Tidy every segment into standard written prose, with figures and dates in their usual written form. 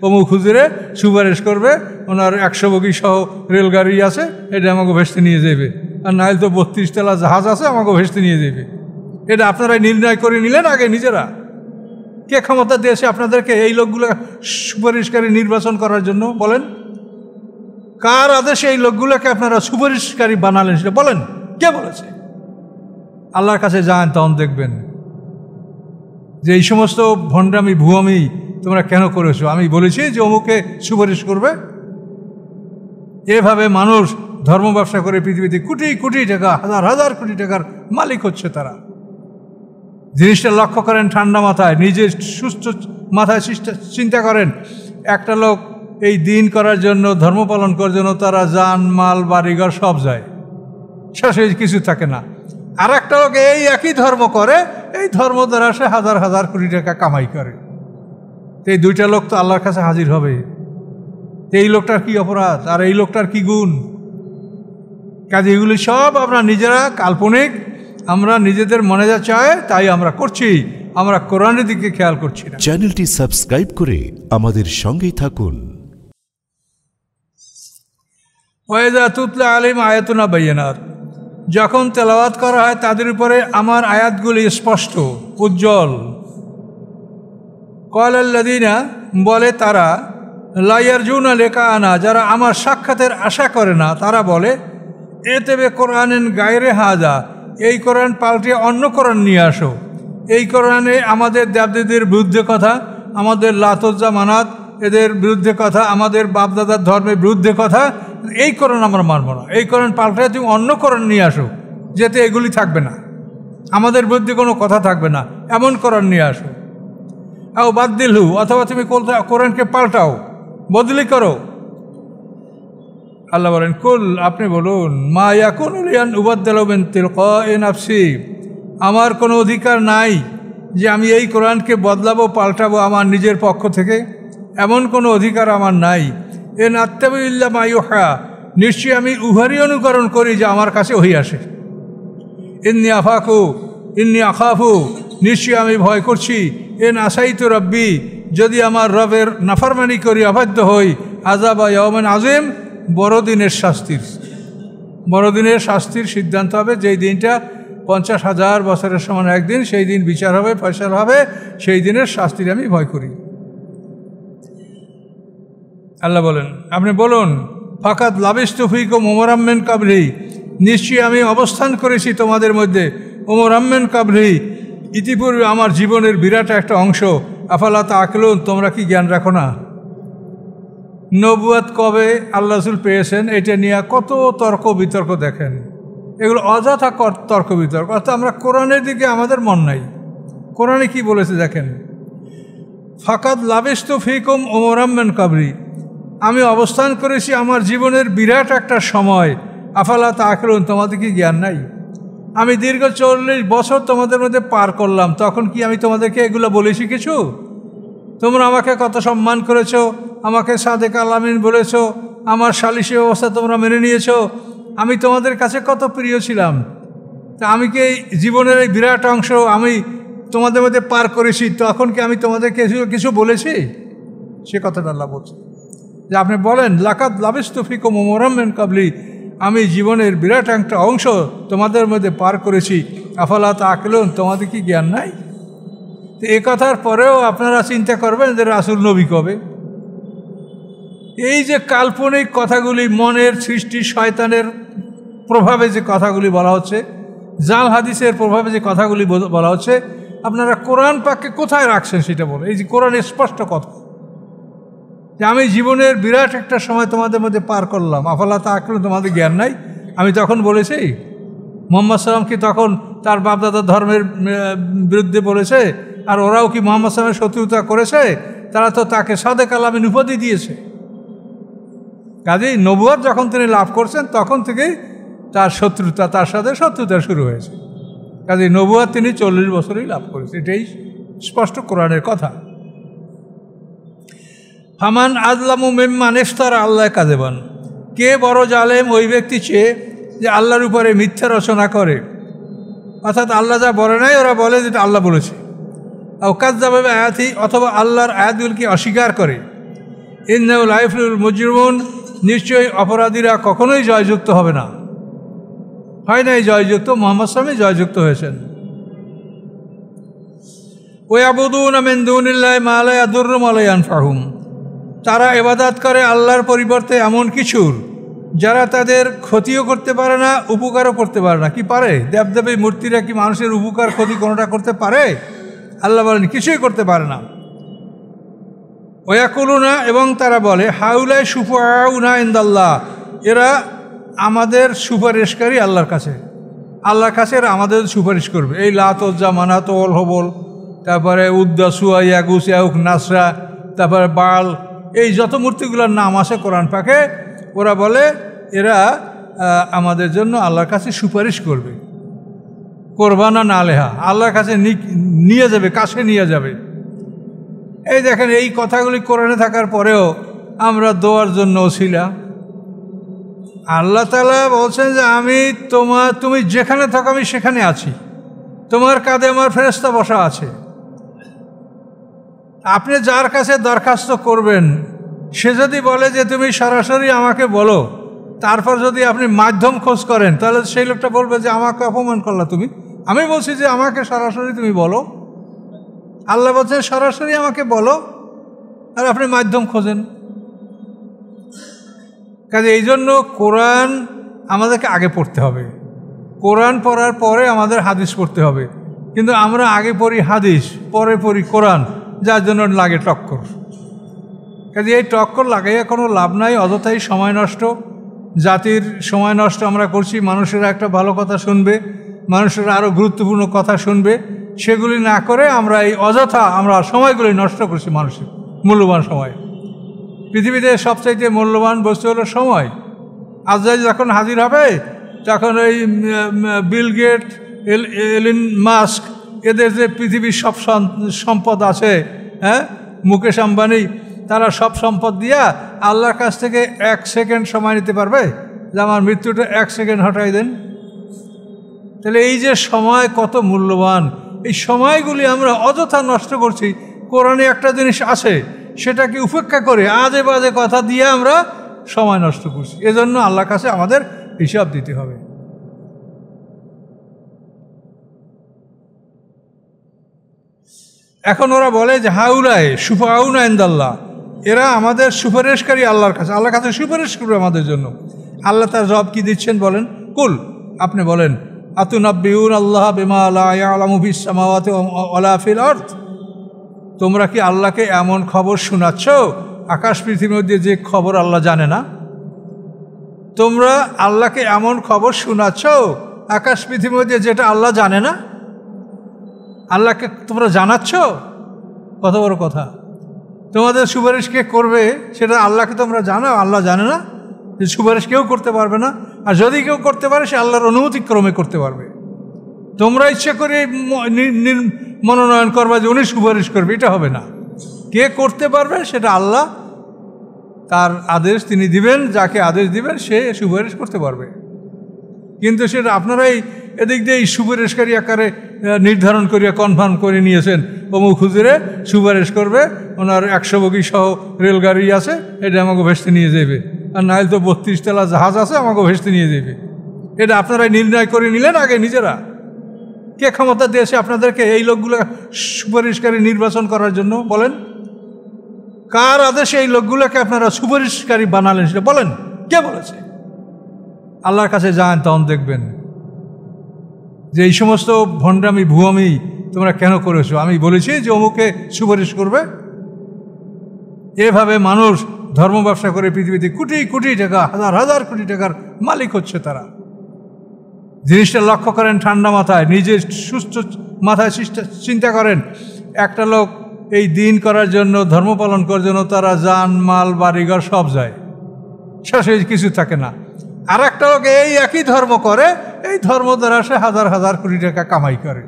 অমুক হুজুরে সুপারিশ করবে, ওনার 100 বগি সহ রেলগাড়ি আছে, এটা আমাকে ভেস্তে নিয়ে যাবে, আর নাহলে তো 32 তলা জাহাজ আছে, আমাকে ভেস্তে নিয়ে যাবে। এটা আপনারাই নির্ণয় করে নিলেন আগে নিজেরা। কে ক্ষমতা দিয়েছে আপনাদেরকে এই লোকগুলো সুপারিশকারী নির্বাচন করার জন্য? বলেন, কার আদেশে এই লোকগুলোকে আপনারা সুপারিশকারী বানালেন সেটা বলেন, কে বলেছে? আল্লাহর কাছে যান, তখন দেখবেন যে এই সমস্ত ভণ্ডামি ভুয়ামি তোমরা কেন করেছো। আমি বলেছি যে অমুকে সুপারিশ করবে। এভাবে মানুষ ধর্ম ব্যবসা করে পৃথিবীতে কোটি কোটি টাকা, হাজার হাজার কোটি টাকার মালিক হচ্ছে তারা। জিনিসটা লক্ষ্য করেন ঠান্ডা মাথায়, নিজের সুস্থ মাথায় চিন্তা করেন। একটা লোক এই দিন করার জন্য, ধর্ম পালন করার জন্য তারা যান, মাল, বাড়িঘর সব যায়, শেষে কিছু থাকে না। আর একটা লোক এই একই ধর্ম করে, এই ধর্ম দ্বারা সে হাজার হাজার কোটি টাকা কামাই করে। এই দুইটা লোক তো আল্লাহর কাছে হাজির হবে। এই লোকটার কি অপরাধ আর এই লোকটার কি গুণ? কাজে এগুলি সব আমরা নিজেরা কাল্পনিক, আমরা নিজেদের মনে যা চায় তাই আমরা করছি, আমরা কোরআনের দিকে খেয়াল করছি না। চ্যানেলটি সাবস্ক্রাইব করে আমাদের সঙ্গেই থাকুন। ওয়াইযা তুতলা আলাইহিম আয়াতুনা বায়্যিনাত, যখন তেলাওয়াত করা হয় তাদের উপরে আমার আয়াতগুলি স্পষ্ট উজ্জ্বল। ক্বালাল্লাযীনা, বলে তারা, লা ইয়ারজুনা লিকাআনা, যারা আমার সাক্ষাতের আশা করে না, তারা বলে এতেবে কোরআনিন গায়রে হাযা, এই কোরআন পাল্টে অন্য কোরআন নিয়ে আসো। এই কোরআনে আমাদের দেবদেবীর বিরুদ্ধে কথা, আমাদের লাতজ্জা মানাত এদের বিরুদ্ধে কথা, আমাদের বাপদাদার ধর্মের বিরুদ্ধে কথা, এই কোরআন আমরা মানব না। এই কোরআন পাল্টে তুমি অন্য কোরআন নিয়ে আসো, যেতে এগুলি থাকবে না, আমাদের বিরুদ্ধে কোনো কথা থাকবে না, এমন কোরআন নিয়ে আসো। আও বাদদিলহু, অথবা তুমি কোরআনকে পাল্টাও, বদলি করো। আল্লাহ বলেন, কুল, আপনি বলুন, মা ইয়াকুনু লি আন উবাদদিলা মিন তিলকাই নাফসি, আমার কোনো অধিকার নাই যে আমি এই কোরআনকে বদলাবো, পাল্টাবো আমার নিজের পক্ষ থেকে, এমন কোনো অধিকার আমার নাই। ইন আত্তাবি ইল্লা মা ইউহা, নিশ্চয়ই আমি উহারই অনুকরণ করি যে আমার কাছে ওহী আসে। ইন্নী আখাফু, নিশ্চয়ই আমি ভয় করছি, ইন আসাইতু রব্বি, যদি আমার রবের নাফরমানি করি, অবাধ্য হই, আযাবা ইয়াউমিন আযীম, বড়দিনের শাস্তির। বড়দিনের শাস্তির সিদ্ধান্ত হবে, যেই দিনটা 50,000 বছরের সমান একদিন, সেই দিন বিচার হবে, ফয়সালা হবে, সেই দিনের শাস্তির আমি ভয় করি। আল্লাহ বলেন, আপনি বলুন, ফাকাদ লাবিস্তু ফীকুম উমরাম মিন ক্বাবলি, নিশ্চয়ই আমি অবস্থান করেছি তোমাদের মধ্যে, উমরাম মিন ক্বাবলি, ইতিপূর্বে আমার জীবনের বিরাট একটা অংশ, আফালা তাআকিলুন, তোমরা কি জ্ঞান রাখো না? নবুয়ত কবে আল্লাহ রাসূল পেয়েছেন, এটা নিয়ে কত তর্ক বিতর্ক দেখেন। এগুলো অযথা তর্ক বিতর্ক, অর্থাৎ আমরা কোরআনের দিকে আমাদের মন নাই। কোরআনে কি বলেছে দেখেন, ফাকাদ লাবিস্তু ফীকুম উমরাম মিন ক্বাবলি, আমি অবস্থান করেছি আমার জীবনের বিরাট একটা সময়, আফালা তাআকিলুন, তোমাদের কি জ্ঞান নাই? আমি দীর্ঘ 40 বছর তোমাদের মধ্যে পার করলাম, তখন কি আমি তোমাদেরকে এগুলো বলেছি কিছু? তোমরা আমাকে কত সম্মান করেছো, আমাকে সাদেক আল-আমিন বলেছো, আমার সালিশি ব্যবস্থা তোমরা মেনে নিয়েছো, আমি তোমাদের কাছে কত প্রিয় ছিলাম। তা আমি কি এই জীবনের এই বিরাট অংশ আমি তোমাদের মধ্যে পার করেছি, তখন কি আমি তোমাদেরকে কিছু বলেছি? সে কথাটা আল্লাহ বলছে যে আপনি বলেন, লাকাদ লাবিস্তু ফীকুম উমরাম মিন ক্বাবলি, আমি জীবনের বিরাট একটা অংশ তোমাদের মধ্যে পার করেছি, আফালা তাআকিলুন, তোমাদের কি জ্ঞান নাই? তো এ কথার পরেও আপনারা চিন্তা করবেন যে রাসূল নবী কবে? এই যে কাল্পনিক কথাগুলি, মনের সৃষ্টি, শয়তানের প্রভাবে যে কথাগুলি বলা হচ্ছে, জাল হাদিসের প্রভাবে যে কথাগুলি বলা হচ্ছে, আপনারা কোরআন পাককে কোথায় রাখছেন সেটা বলে। এই যে কোরআনের স্পষ্ট কথা যে আমি জীবনের বিরাট একটা সময় তোমাদের মধ্যে পার করলাম, আফালা তাআকিলুন, তোমাদের জ্ঞান নাই। আমি তখন বলেছি, মুহাম্মদ সাল্লাম কি তখন তার বাপদাদার ধর্মের বিরুদ্ধে বলেছে? আর ওরাও কি মুহাম্মদ সাল্লামের শত্রুতা করেছে? তারা তো তাকে সাদেক আল-আমিন উপাধি দিয়েছে। কাজেই নবুয়ত যখন তিনি লাভ করছেন তখন থেকেই তার শত্রুতা, তার সাথে শত্রুতা শুরু হয়েছে। কাজেই নবুয়ত তিনি 40 বছরেই লাভ করেছে, এটাই স্পষ্ট কোরআনের কথা। ফামান আযলামু মিম্মান ইফতারা আল্লাহ কাযিবান, কে বড় জালেম ওই ব্যক্তি চেয়ে যে আল্লাহর উপরে মিথ্যা রচনা করে, অর্থাৎ আল্লাহ যা বলে নাই ওরা বলে যেটা আল্লাহ বলেছে। আও কাযযাবা বিআয়াতি, অথবা আল্লাহর আয়াতগুলোকে অস্বীকার করে। ইন্নাহু লা ইফলিহুল মুজরিমুন, নিশ্চয়ই অপরাধীরা কখনোই জয়যুক্ত হবে না। হয় নাই জয়যুক্ত, মুহাম্মদ সাল্লাল্লাহু আলাইহি ওয়াসাল্লাম জয়যুক্ত হয়েছেন। ওয়াবুদুনা মিন দুনিল্লাহি মা লা ইয়াদুররুহুম ওয়া লা ইয়ানফাহুম, তারা ইবাদত করে আল্লাহর পরিবর্তে এমন কিছুর যারা তাদের ক্ষতিও করতে পারে না, উপকারও করতে পারে না। কি পারে? দেবদেবী মূর্তিরা কি মানুষের উপকার ক্ষতি কোনোটা করতে পারে? আল্লাহ বলেন কিছুই করতে পারে না। ওয়াকুলুনা, এবং তারা বলে হাউলাই শুফাউনা ইনদাল্লাহ, এরা আমাদের সুপারিশকারী আল্লাহর কাছে। আল্লাহর কাছে এরা আমাদের সুপারিশ করবে। এই লাত, উজ্জা, মানাত, ওল, হবল, তারপরে উদ্দা, সুয়া, ইয়াগুস, ইয়াউক, নাসরা, তারপরে বাল, এই যত মূর্তিগুলোর নাম আছে কোরআন পাকে, ওরা বলে এরা আমাদের জন্য আল্লাহর কাছে সুপারিশ করবে। কোরবানা না লেহা, আল্লাহর কাছে নিয়ে যাবে, কাছে নিয়ে যাবে। এই দেখেন, এই কথাগুলি কোরআনে থাকার পরেও আমরা দোয়ার জন্য ওসিলা। আল্লাহ তাআলা বলছেন যে তুমি যেখানে থাকো আমি সেখানে আছি, তোমার কাঁধে আমার ফেরেশতা বসা আছে। আপনি যার কাছে দরখাস্ত করবেন সে যদি বলে যে তুমি সরাসরি আমাকে বলো, তারপর যদি আপনি মাধ্যম খোঁজ করেন, তাহলে সেই লোকটা বলবে যে আমাকে অপমান করলা তুমি। আমি বলছি যে আমাকে সরাসরি তুমি বলো। আল্লাহ বলছেন সরাসরি আমাকে বলো, আর আপনি মাধ্যম খোঁজেন। কাজে এই জন্য কোরআন আমাদেরকে আগে পড়তে হবে, কোরআন পড়ার পরে আমাদের হাদিস পড়তে হবে। কিন্তু আমরা আগে পড়ি হাদিস, পরে পড়ি কোরআন, যার জন্য লাগে টক্কর। কাজে এই টক্কর লাগাইয়া কোনো লাভ নাই, অযথাই সময় নষ্ট, জাতির সময় নষ্ট আমরা করছি। মানুষেরা একটা ভালো কথা শুনবে, মানুষেরা আরও গুরুত্বপূর্ণ কথা শুনবে, সেগুলি না করে আমরা এই অযথা আমরা সময়গুলি নষ্ট করছি, মানুষের মূল্যবান সময়। পৃথিবীতে সবচাইতে মূল্যবান বস্তু হলো সময়। আজরাইল যখন হাজির হবে তখন ওই বিল গেট, এলিন মাস্ক, এদের যে পৃথিবীর সব সম্পদ আছে, হ্যাঁ, মুকেশ আম্বানি, তারা সব সম্পদ দিয়া আল্লাহর কাছ থেকে 1 সেকেন্ড সময় নিতে পারবে যে আমার মৃত্যুটা 1 সেকেন্ড হটাই দেন। তাহলে এই যে সময় কত মূল্যবান, এই সময়গুলি আমরা অযথা নষ্ট করছি। কোরআনে একটা জিনিস আছে, সেটাকে উপেক্ষা করে আজে বাজে কথা দিয়ে আমরা সময় নষ্ট করছি। এজন্য আল্লাহর কাছে আমাদের হিসাব দিতে হবে। এখন ওরা বলে যে হাউলায় শুফাউনা ইনদাল্লাহ, এরা আমাদের সুপারিশকারী আল্লাহর কাছে, আল্লাহর কাছে সুপারিশ করবে আমাদের জন্য। আল্লাহ তার জবাব কি দিচ্ছেন বলেন? কুল, আপনি বলেন, আতুনাব্বিউন আল্লাহ বিমা লা ইয়ালামু ফিস সামাওয়াতি ওয়ালা ফিল আরদ, তোমরা কি আল্লাহকে এমন খবর শোনাচ্ছ আকাশ পৃথিবীর মধ্যে যে খবর আল্লাহ জানে না? তোমরা আল্লাহকে এমন খবর শোনাচ্ছ আকাশ পৃথিবীর মধ্যে যেটা আল্লাহ জানে না? আল্লাহকে তোমরা জানাচ্ছ? কত বড় কথা! তোমাদের সুপারিশ কে করবে সেটা আল্লাহকে তোমরা জানাও, আল্লাহ জানে না যে সুপারিশ কেউ করতে পারবে না। আর যদি কেউ করতে পারে সে আল্লাহর অনুমতিক্রমে করতে পারবে। তোমরা ইচ্ছা করে মনোনয়ন করবা যে উনি সুপারিশ করবে, এটা হবে না। কে করতে পারবে সেটা আল্লাহ, তার আদেশ তিনি দিবেন, যাকে আদেশ দিবেন সে সুপারিশ করতে পারবে। কিন্তু সেটা আপনারাই এদিক দিয়ে সুপারিশকারী আকারে নির্ধারণ করিয়া কনফার্ম করে নিয়েছেন, অমুক হুজুরে সুপারিশ করবে, ওনার 100 বগি সহ রেলগাড়ি আছে, এটা আমাকে ভেস্তে নিয়ে যাবে, আর নাহলে তো 32 তলা জাহাজ আছে, আমাকে ভেস্তে নিয়ে যাবে। এটা আপনারাই নির্ণয় করে নিলেন আগে নিজেরা। কে ক্ষমতা দিয়েছে আপনাদেরকে এই লোকগুলো সুপারিশকারী নির্বাচন করার জন্য? বলেন, কার আদেশে এই লোকগুলোকে আপনারা সুপারিশকারী বানালেন সেটা বলেন, কে বলেছে? আল্লাহর কাছে যান, তখন দেখবেন যে এই সমস্ত ভণ্ডামি ভুয়ামি তোমরা কেন করেছো। আমি বলেছি যে অমুকে সুপারিশ করবে। এভাবে মানুষ ধর্ম ব্যবসা করে পৃথিবীতে কোটি কোটি টাকা, হাজার হাজার কোটি টাকার মালিক হচ্ছে তারা। জিনিসটা লক্ষ্য করেন ঠান্ডা মাথায়, নিজের সুস্থ মাথায় চিন্তা করেন। একটা লোক এই দিন করার জন্য, ধর্ম পালন করার জন্য তারা যান, মাল, বাড়িঘর সব যায়, শেষে কিছু থাকে না। আর একটা লোক এই একই ধর্ম করে, এই ধর্ম দ্বারা সে হাজার হাজার কোটি টাকা কামাই করে।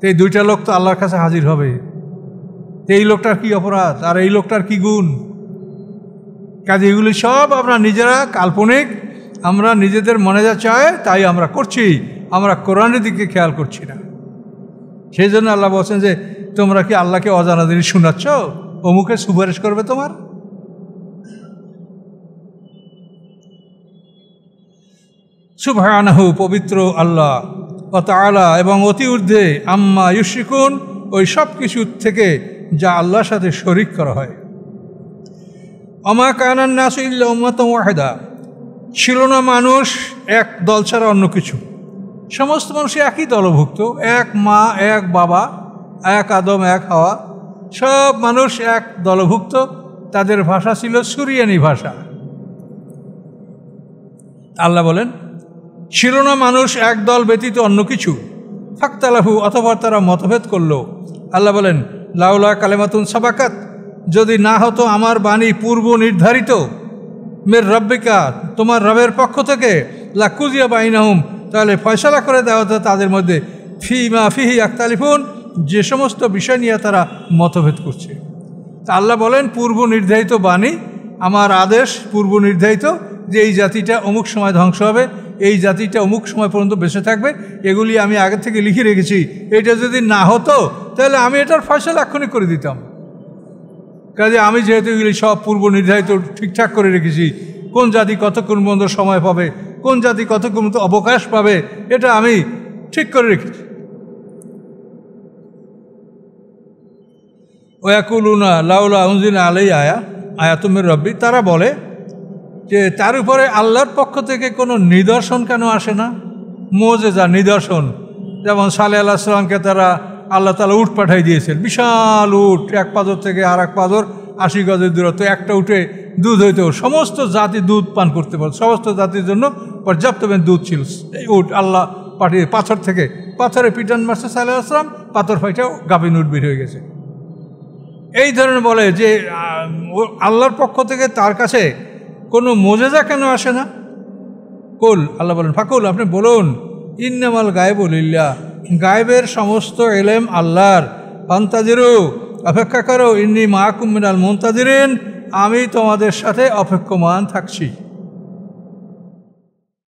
এই দুইটা লোক তো আল্লাহর কাছে হাজির হবে। এই লোকটার কি অপরাধ আর এই লোকটার কি গুণ? কাজে এগুলি সব আমরা নিজেরা কাল্পনিক, আমরা নিজেদের মনে যা চায় তাই আমরা করছি, আমরা কোরআনের দিকে খেয়াল করছি না। সেই জন্য আল্লাহ বলছেন যে তোমরা কি আল্লাহকে অজানা জিনিস শোনাচ্ছ? অমুকে সুপারিশ করবে তোমার? সুবহানাহু পবিত্র আল্লাহ ওয়া তাআলা এবং অতি ঊর্ধ্বে আম্মা ইউশরিকুন ওই সব কিছু থেকে যা আল্লাহর সাথে শরীক করা হয়। ওমা কানান নাসু ইল্লা উম্মাতান ওয়াহিদা, ছিল না মানুষ এক দল ছাড়া অন্য কিছু, সমস্ত মানুষ একই দলভুক্ত, এক মা এক বাবা, এক আদম এক হাওয়া, সব মানুষ এক দলভুক্ত। তাদের ভাষা ছিল সুরিয়ানি ভাষা। আল্লাহ বলেন ছিল না মানুষ এক দল ব্যতীত অন্য কিছু, ফাক্তালাহু অথবা তারা মতভেদ করল। আল্লাহ বলেন লাউলা কালেমাতুন সাবাকাত, যদি না হতো আমার বাণী পূর্ব নির্ধারিত, মের রব্বিকা তোমার রবের পক্ষ থেকে, লাকুজিয়া বাইনাহুম তাহলে ফয়সালা করে দেওয়া হতো তাদের মধ্যে, ফিমা ফিহি আখতালিফুন যে সমস্ত বিষয় নিয়ে তারা মতভেদ করছে। তা আল্লাহ বলেন পূর্ব নির্ধারিত বাণী, আমার আদেশ পূর্ব নির্ধারিত যে এই জাতিটা অমুক সময় ধ্বংস হবে, এই জাতিটা অমুক সময় পর্যন্ত বেঁচে থাকবে, এগুলি আমি আগে থেকে লিখে রেখেছি। এটা যদি না হতো তাহলে আমি এটার ফয়সালা এক্ষুনি করে দিতাম। কাজে আমি যেহেতু এগুলি সব পূর্ব নির্ধারিত ঠিকঠাক করে রেখেছি, কোন জাতি কতক্ষণ পর্যন্ত সময় পাবে, কোন জাতি কতক্ষণ পর্যন্ত অবকাশ পাবে, এটা আমি ঠিক করে রেখেছি। ওয়াকুলুনা লাউলা উনজিলা আলাইহি আয়াতুম মির রাব্বি, তারা বলে যে তার উপরে আল্লাহর পক্ষ থেকে কোনো নিদর্শন কেন আসে না, মুজিজা নিদর্শন। যেমন সালেহ আলাইহিস সালামকে তারা আল্লাহ তাআলা উট পাঠাই দিয়েছেন, বিশাল উট, এক পাথর থেকে আর এক পাথর 80 গজের দূরত্ব, একটা উঠে দুধ হইতো, সমস্ত জাতি দুধ পান করতে পারত, সমস্ত জাতির জন্য পর্যাপ্ত দুধ ছিল। এই উট আল্লাহ পাঠিয়ে পাথর থেকে, পাথরে পিটান মারছে সালেহ আলাইহিস সালাম, পাথর ফাইটাও গাভীন উট বের হয়ে গেছে। এই ধরনের বলে যে আল্লাহর পক্ষ থেকে তার কাছে কোনো মুজিজা কেন আসে না। কুল, আল্লাহ বলেন ফাকুল আপনি বলুন, ইন্নামাল গায়বু লিল্লাহ, গায়েবের সমস্ত ইলম আল্লাহর, ফান্তাজিরু অপেক্ষা করো, ইন্নী মাআকুম মিনাল মুনতাজিরিন, আমি তোমাদের সাথে অপেক্ষমান থাকছি।